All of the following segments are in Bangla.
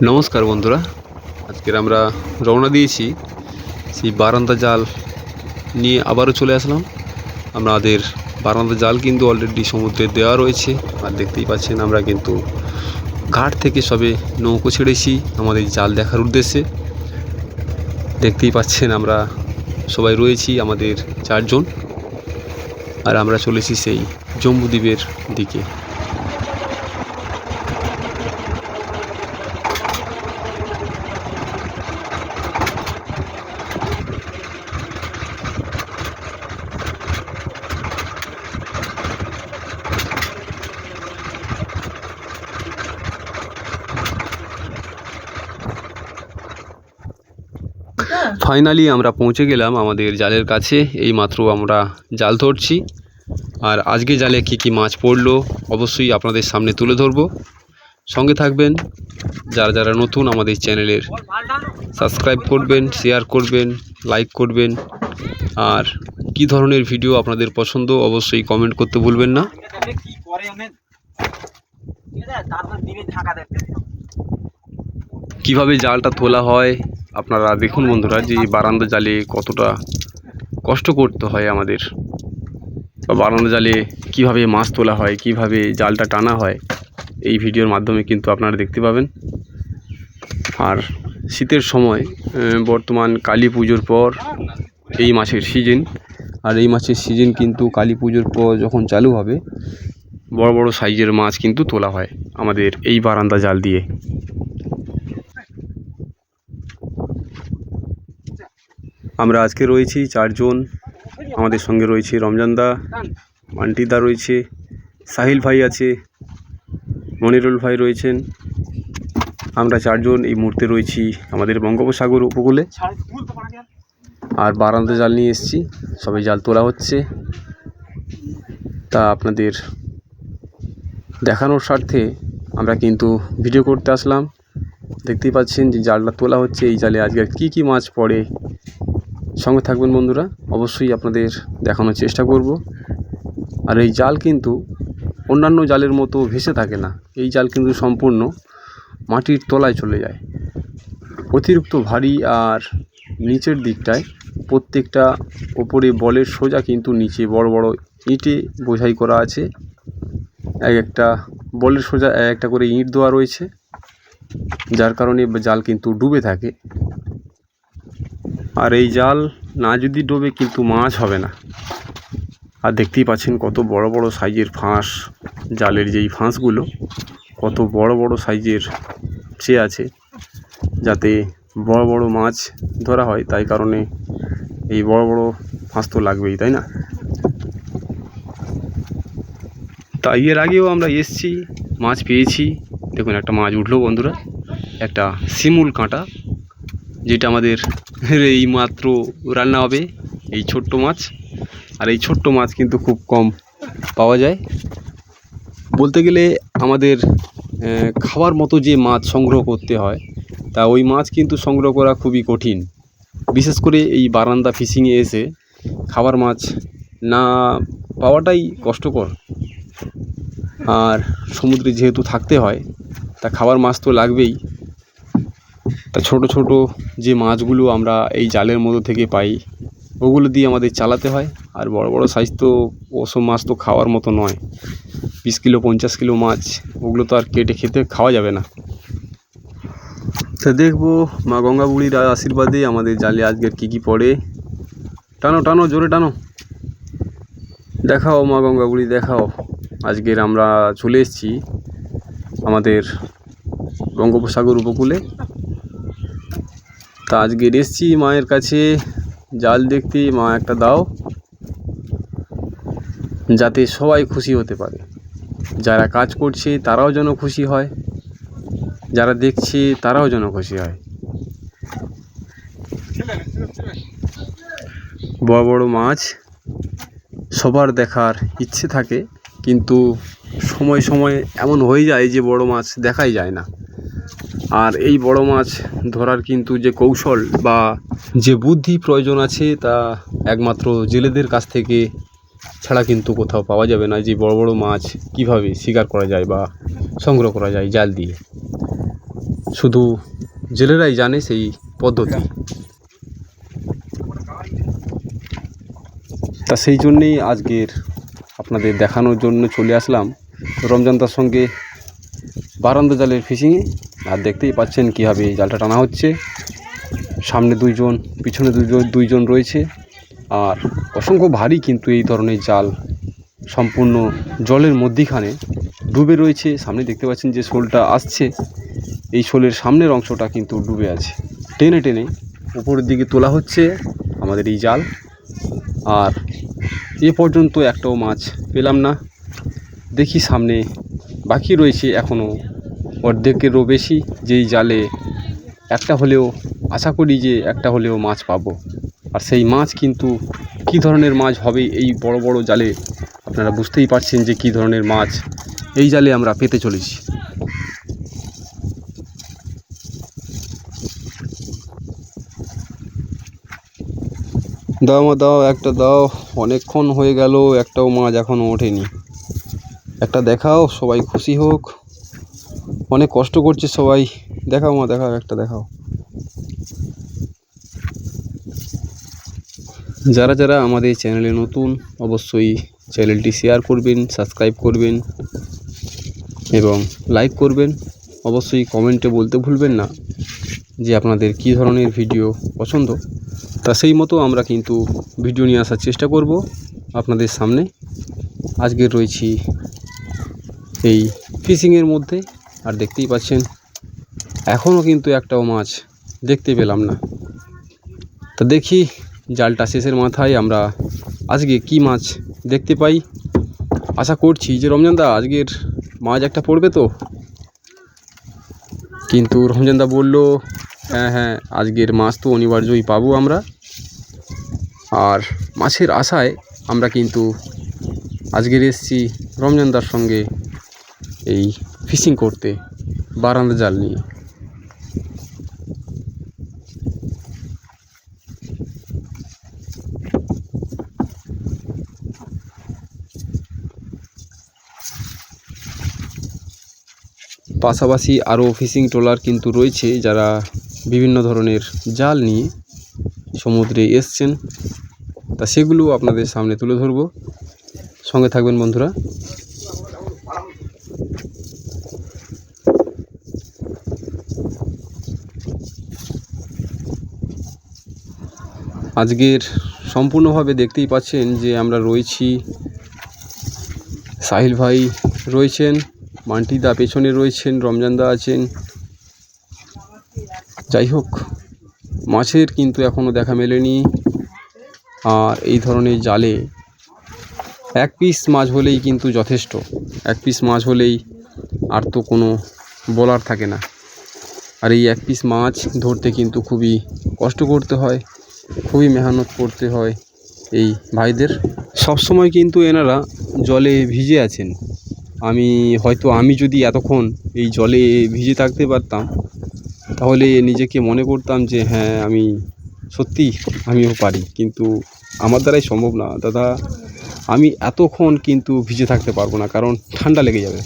নমস্কার বন্ধুরা, আজকের আমরা রওনা দিয়েছি সেই বারান্দা জাল নিয়ে আবারও চলে আসলাম। আমাদের বারান্দা জাল কিন্তু অলরেডি সমুদ্রে দেওয়া রয়েছে, আর দেখতেই পাচ্ছেন আমরা কিন্তু ঘাট থেকে সবে নৌকো ছেড়েছি আমাদের জাল দেখার উদ্দেশ্যে। দেখতেই পাচ্ছেন আমরা সবাই রয়েছি, আমাদের 4 জন, আর আমরা চলেছি সেই জম্বুদ্বীপের দিকে। ফাইনালি আমরা পৌঁছে গেলাম আমাদের জালের কাছে। এই মাত্র আমরা জাল ধরছি, আর আজকে জালে কি কি মাছ পড়লো অবশ্যই আপনাদের সামনে তুলে ধরবো। সঙ্গে থাকবেন। যারা যারা নতুন আমাদের চ্যানেলের সাবস্ক্রাইব করবেন, শেয়ার করবেন, লাইক করবেন, আর কি ধরনের ভিডিও আপনাদের পছন্দ অবশ্যই কমেন্ট করতে ভুলবেন না। কিভাবে জালটা তোলা হয় আপনারা দেখুন বন্ধুরা, যে বারান্দা জালে কতটা কষ্ট করতে হয় আমাদের, বা বারান্দা জালে কিভাবে মাছ তোলা হয়, কিভাবে জালটা টানা হয়, এই ভিডিওর মাধ্যমে কিন্তু আপনারা দেখতে পাবেন। আর শীতের সময় বর্তমান কালী পুজোর পর এই মাছের সিজন, আর এই মাছের সিজন কিন্তু কালী পুজোর পর যখন চালু হবে বড় বড় সাইজের মাছ কিন্তু তোলা হয় আমাদের এই বারান্দা জাল দিয়ে। আমরা আজকে রয়েছি 4 জন। আমাদের সঙ্গে রয়েছে রমজানদা, মান্টিদা রয়েছে, সাহিল ভাই আছে, মনিরুল ভাই রয়েছেন। আমরা 4 জন এই মুহূর্তে রয়েছি আমাদের বঙ্গোপসাগর উপকূলে, আর বারান্দা জাল নিয়ে এসেছি। সবাই জাল তোলা হচ্ছে, তা আপনাদের দেখানোর স্বার্থে আমরা কিন্তু ভিডিও করতে আসলাম। দেখতেই পাচ্ছেন যে জালটা তোলা হচ্ছে। এই জালে আজকে কি কি মাছ পড়ে, সঙ্গে থাকবেন বন্ধুরা, অবশ্যই আপনাদের দেখানোর চেষ্টা করব। আর এই জাল কিন্তু অন্যান্য জালের মতো ভেসে থাকে না, এই জাল কিন্তু সম্পূর্ণ মাটির তলায় চলে যায়। অতিরিক্ত ভারী, আর নিচের দিকটায় প্রত্যেকটা ওপরে বলের সোজা কিন্তু নিচে বড় বড় ইঁটে বোঝাই করা আছে। এক একটা বলের সোজা এক একটা করে ইঁট দেওয়া রয়েছে, যার কারণে জাল কিন্তু ডুবে থাকে। আর এই জাল না যদি ডোবে কিন্তু মাছ হবে না। আর দেখতেই পাচ্ছেন কত বড় বড় সাইজের ফাঁস, জালের যেই ফাঁসগুলো কত বড় বড় সাইজের সে আছে, যাতে বড় বড় মাছ ধরা হয়, তাই কারণে এই বড় বড় ফাঁস তো লাগবেই, তাই না? তাই এর আগেও আমরা এসছি, মাছ পেয়েছি। দেখুন একটা মাছ উঠলো বন্ধুরা, একটা শিমুল কাঁটা, যেটা আমাদের এই মাত্র রান্না হবে, এই ছোট্ট মাছ। আর এই ছোট্ট মাছ কিন্তু খুব কম পাওয়া যায়। বলতে গেলে আমাদের খাওয়ার মতো যে মাছ সংগ্রহ করতে হয়, তা ওই মাছ কিন্তু সংগ্রহ করা খুবই কঠিন। বিশেষ করে এই বারান্দা ফিশিংয়ে এসে খাবার মাছ না পাওয়াটাই কষ্টকর। আর সমুদ্রে যেহেতু থাকতে হয়, তা খাবার মাছ তো লাগবেই। তা ছোট ছোট যে মাছগুলো আমরা এই জালের মধ্যে থেকে পাই, ওগুলো দিয়ে আমাদের চালাতে হয়। আর বড় বড় সাইজ তো ওসব মাছ তো খাওয়ার মতো নয়, 20 কিলো 50 কিলো মাছ, ওগুলো তো আর কেটে খেতে খাওয়া যাবে না। তা দেখবো মা গঙ্গা বুড়ির আশীর্বাদে আমাদের জালে আজকের কী কী পড়ে। টানো টানো, জোরে টানো, দেখাও মা গঙ্গা বুড়ি দেখাও। আজকের আমরা চলে এসেছি আমাদের বঙ্গোপসাগর উপকূলে। তা আজকের এসেছি মায়ের কাছে জাল দেখতে। মা একটা দাও, যাতে সবাই খুশি হতে পারে। যারা কাজ করছে তারাও যেন খুশি হয়, যারা দেখছে তারাও যেন খুশি হয়। বড় বড় মাছ সবার দেখার ইচ্ছে থাকে, কিন্তু সময় সময় এমন হয়ে যায় যে বড় মাছ দেখাই যায় না। আর এই বড় মাছ ধরার কিন্তু যে কৌশল বা যে বুদ্ধি প্রয়োজন আছে, তা একমাত্র জেলেদের কাছ থেকে ছাড়া কিন্তু কোথাও পাওয়া যাবে না। যে বড় বড় মাছ কিভাবে শিকার করা যায় বা সংগ্রহ করা যায় জাল দিয়ে। শুধু জেলেরাই জানে সেই পদ্ধতি। তা সেই জন্যেই আজকের আপনাদের দেখানোর জন্য চলে আসলাম রমজানদার সঙ্গে বারান্দা জালের ফিশিংয়ে। আর দেখতেই পাচ্ছেন কীভাবে জালটা টানা হচ্ছে। সামনে দুইজন, পিছনে দুইজন রয়েছে। আর অসংখ্য ভারী কিন্তু এই ধরনের জাল, সম্পূর্ণ জলের মধ্যিখানে ডুবে রয়েছে। সামনে দেখতে পাচ্ছেন যে শোলটা আসছে, এই শোলের সামনের অংশটা কিন্তু ডুবে আছে। টেনে টেনে উপরের দিকে তোলা হচ্ছে আমাদের এই জাল। আর এ পর্যন্ত একটাও মাছ পেলাম না। দেখি সামনে বাকি রয়েছে এখনও অর্ধেকেরও বেশি, যেই জালে একটা হলেও, আশা করি যে একটা হলেও মাছ পাবো। আর সেই মাছ কিন্তু কী ধরনের মাছ হবে এই বড় বড় জালে, আপনারা বুঝতেই পারছেন যে কী ধরনের মাছ এই জালে আমরা পেতে চলেছি। দাও মা দাও, একটা দাও, অনেকক্ষণ হয়ে গেল একটাও মাছ এখনও ওঠেনি। একটা দেখাও, সবাই খুশি হোক। অনেক কষ্ট করছে সবাই, দেখাও মা দেখাও, একটা দেখাও। যারা যারা আমাদের চ্যানেলে নতুন, অবশ্যই চ্যানেলটি শেয়ার করবেন, সাবস্ক্রাইব করবেন এবং লাইক করবেন। অবশ্যই কমেন্টে বলতে ভুলবেন না যে আপনাদের কী ধরনের ভিডিও পছন্দ। তা সেই মতো আমরা কিন্তু ভিডিও নিয়ে আসার চেষ্টা করব আপনাদের সামনে। আজকে রয়েছি এই ফিশিংয়ের মধ্যে। আর দেখতেই পাচ্ছেন এখনও কিন্তু একটাও মাছ দেখতে পেলাম না। তা দেখি জালটা শেষের মাথায় আমরা আজকে কি মাছ দেখতে পাই। আশা করছি যে রমজানদা আজকের মাছ একটা পড়বে তো। কিন্তু রমজানদা বলল হ্যাঁ আজকের মাছ তো অনিবার্যই পাবো আমরা। আর মাছের আশায় আমরা কিন্তু আজকের এসেছি রমজানদার সঙ্গে এই ফিশিং করতে বারান্দা জাল নিয়ে। পাশাপাশি আরও ফিশিং ট্রলার কিন্তু রয়েছে, যারা বিভিন্ন ধরনের জাল নিয়ে সমুদ্রে এসছেন। তা সেগুলো আপনাদের সামনে তুলে ধরব, সঙ্গে থাকবেন বন্ধুরা। আজকের সম্পূর্ণভাবে দেখতেই পাচ্ছেন যে আমরা রয়েছি, সাহিল ভাই রয়েছেন, মান্টিদা পেছনে রয়েছেন, রমজানদা আছেন। যাই হোক, মাছের কিন্তু এখনও দেখা মেলেনি। আর এই ধরনের জালে এক পিস মাছ হলেই কিন্তু যথেষ্ট। এক পিস মাছ হলেই আর তো কোনো বলার থাকে না। আর এই এক পিস মাছ ধরতে কিন্তু খুবই কষ্ট করতে হয়, খুবই মেহনত করতে হয় এই ভাইদের। সবসময় কিন্তু এনারা জলে ভিজে আছেন। আমি যদি এতক্ষণ এই জলে ভিজে থাকতে পারতাম, তাহলে নিজেকে মনে করতাম যে হ্যাঁ আমি সত্যি আমিও পারি। কিন্তু আমার দ্বারাই সম্ভব না দাদা, আমি এতক্ষণ কিন্তু ভিজে থাকতে পারবো না, কারণ ঠান্ডা লেগে যাবে।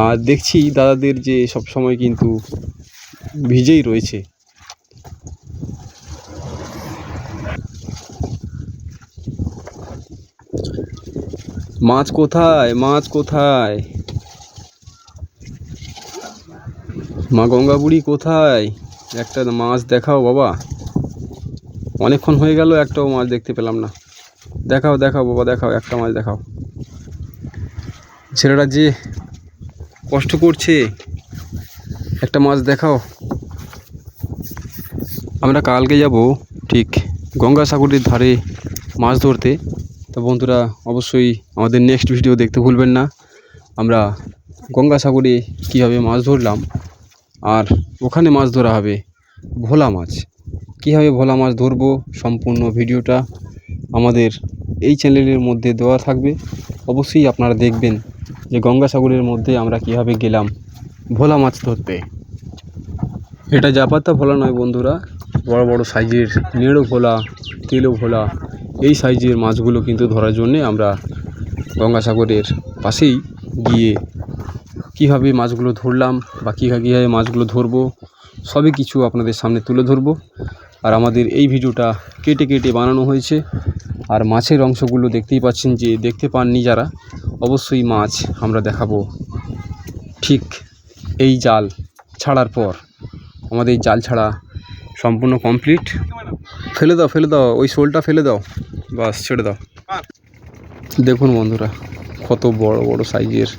আর দেখছি দাদাদের যে সব সময় কিন্তু ভিজেই রয়েছে। মাছ কোথায়, মাছ কোথায়, মা গঙ্গা বুড়ি কোথায়? একটা মাছ দেখাও বাবা, অনেকক্ষণ হয়ে গেল একটাও মাছ দেখতে পেলাম না। দেখাও দেখাও বাবা, দেখাও একটা মাছ দেখাও। ছেলেরা যে কষ্ট করছে, একটা মাছ দেখাও। আমরা কালকে যাব ঠিক গঙ্গাসাগরের ধারে মাছ ধরতে। তো বন্ধুরা অবশ্যই আমাদের নেক্সট ভিডিও দেখতে ভুলবেন না। আমরা গঙ্গাসাগরে কীভাবে মাছ ধরলাম, আর ওখানে মাছ ধরা হবে ভোলা মাছ। কীভাবে ভোলা মাছ ধরবো, সম্পূর্ণ ভিডিওটা আমাদের এই চ্যানেলের মধ্যে দেওয়া থাকবে। অবশ্যই আপনারা দেখবেন যে গঙ্গাসাগরের মধ্যে আমরা কীভাবে গেলাম ভোলা মাছ ধরতে। এটা জাপাতা ভোলা নয় বন্ধুরা, বড় বড় সাইজের নেড়ো ভোলা, তেলো ভোলা, এই সাইজের মাছগুলো কিন্তু ধরার জন্যে আমরা গঙ্গাসাগরের পাশেই গিয়ে কীভাবে মাছগুলো ধরলাম বা কীভাবে মাছগুলো ধরবো সবই কিছু আপনাদের সামনে তুলে ধরবো। আর আমাদের এই ভিডিওটা কেটে কেটে বানানো হয়েছে। আর মাছের অংশগুলো দেখতেই পাচ্ছেন, যে দেখতে পাননি যারা, অবশ্যই মাছ আমরা দেখাবো ঠিক এই জাল ছাড়ার পর। আমাদের এই জাল ছাড়া সম্পূর্ণ কমপ্লিট। ফেলে দাও ওই শোলটা ফেলে দাও, বাস ছেড়ে দাও। দেখুন বন্ধুরা, কত বড় বড় সাইজের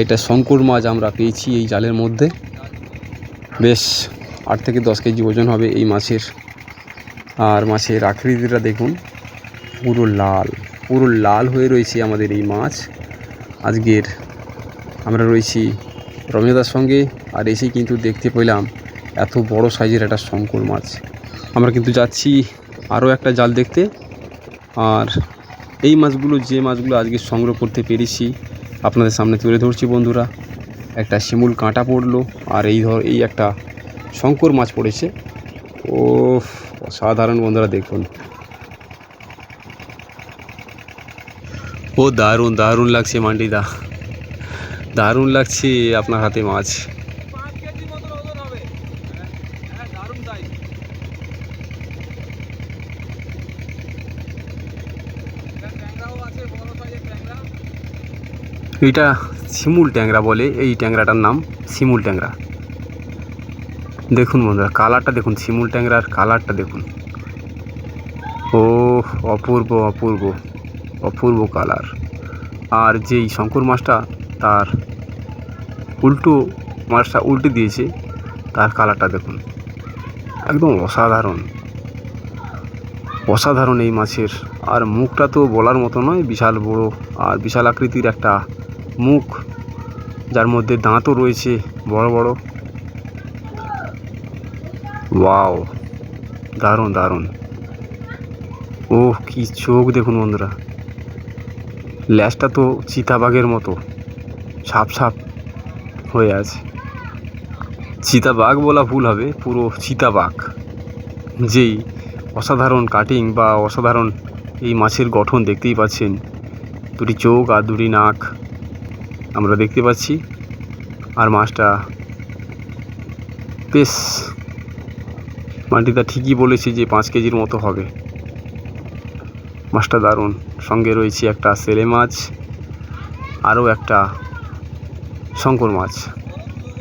একটা শঙ্কর মাছ আমরা পেয়েছি এই জালের মধ্যে। বেশ 8 থেকে 10 কেজি ওজন হবে এই মাছের। আর মাছের আকৃতিটা দেখুন, পুরো লাল হয়ে রয়েছে আমাদের এই মাছ। আজকের আমরা রয়েছি রমেশদার সঙ্গে, আর এসেই কিন্তু দেখতে পেলাম এত বড় সাইজের একটা শঙ্কর মাছ। আমরা কিন্তু যাচ্ছি আরও একটা জাল দেখতে। আর এই মাছগুলো, যে মাছগুলো আজকে সংগ্রহ করতে পেরেছি, আপনাদের সামনে তুলে ধরছি বন্ধুরা। একটা শিমুল কাঁটা পড়লো, আর এই একটা শঙ্কর মাছ পড়েছে। ও অসাধারণ বন্ধুরা, দেখুন। ও দারুণ লাগছে মান্ডিদা, দারুণ লাগছে আপনার হাতে মাছ। এটা শিমুল ট্যাংরা বলে, এই ট্যাংরাটার নাম শিমুল ট্যাংরা। দেখুন বন্ধুরা, কালারটা দেখুন, শিমুল ট্যাংরার কালারটা দেখুন। ও অপূর্ব কালার। আর যেই শঙ্কর মাছটা, তার মাছটা উল্টে দিয়েছে, তার কালারটা দেখুন, একদম অসাধারণ এই মাছের। আর মুখটা তো বলার মতো নয়, বিশাল বড় আর বিশাল আকৃতির একটা মুখ, যার মধ্যে দাঁতও রয়েছে বড় বড়। ওয়াও, দারুণ। ও কি চোখ দেখুন বন্ধুরা, ল্যাজটা তো চিতাবাঘের মতো ছাপ হয়ে আছে। চিতাবাঘ বলা ভুল হবে, পুরো চিতাবাঘ। যেই অসাধারণ কাটিং বা অসাধারণ এই মাছের গঠন দেখতেই পাচ্ছেন, দুটি চোখ আর দুটি নাক আমরা দেখতে পাচ্ছি। আর মাছটা বেশ, মাটিটা ঠিকই বলেছে যে 5 কেজির মতো হবে। মাছটা দারুণ। সঙ্গে রয়েছে একটা সেলে মাছ, আরও একটা শঙ্কর মাছ,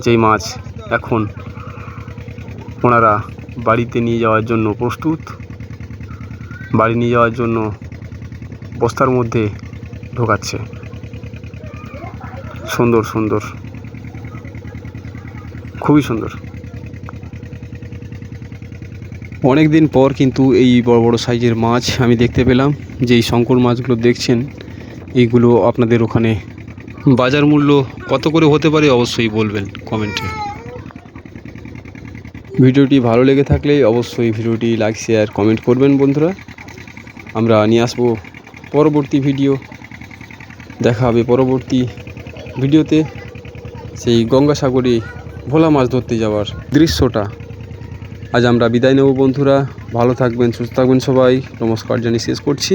যেই মাছ এখন ওনারা বাড়িতে নিয়ে যাওয়ার জন্য প্রস্তুত। বাড়ি নিয়ে যাওয়ার জন্য বস্তার মধ্যে ঢোকাচ্ছে। সুন্দর, খুবই সুন্দর। অনেক দিন পর কিন্তু এই বড় সাইজের মাছ আমি দেখতে পেলাম। যেই শঙ্কর মাছগুলো দেখছেন, এইগুলো আপনাদের ওখানে বাজার মূল্য কত করে হতে পারে অবশ্যই বলবেন কমেন্টে। ভিডিওটি ভালো লেগে থাকলে অবশ্যই ভিডিওটি লাইক, শেয়ার, কমেন্ট করবেন বন্ধুরা। আমরা নিয়ে আসবো পরবর্তী ভিডিও। দেখা হবে পরবর্তী ভিডিওতে, সেই গঙ্গাসাগরে ভোলা মাছ ধরতে যাওয়ার দৃশ্যটা। আজ আমরা বিদায় নেব বন্ধুরা। ভালো থাকবেন, সুস্থ থাকবেন সবাই। নমস্কার জানিয়ে শেষ করছি।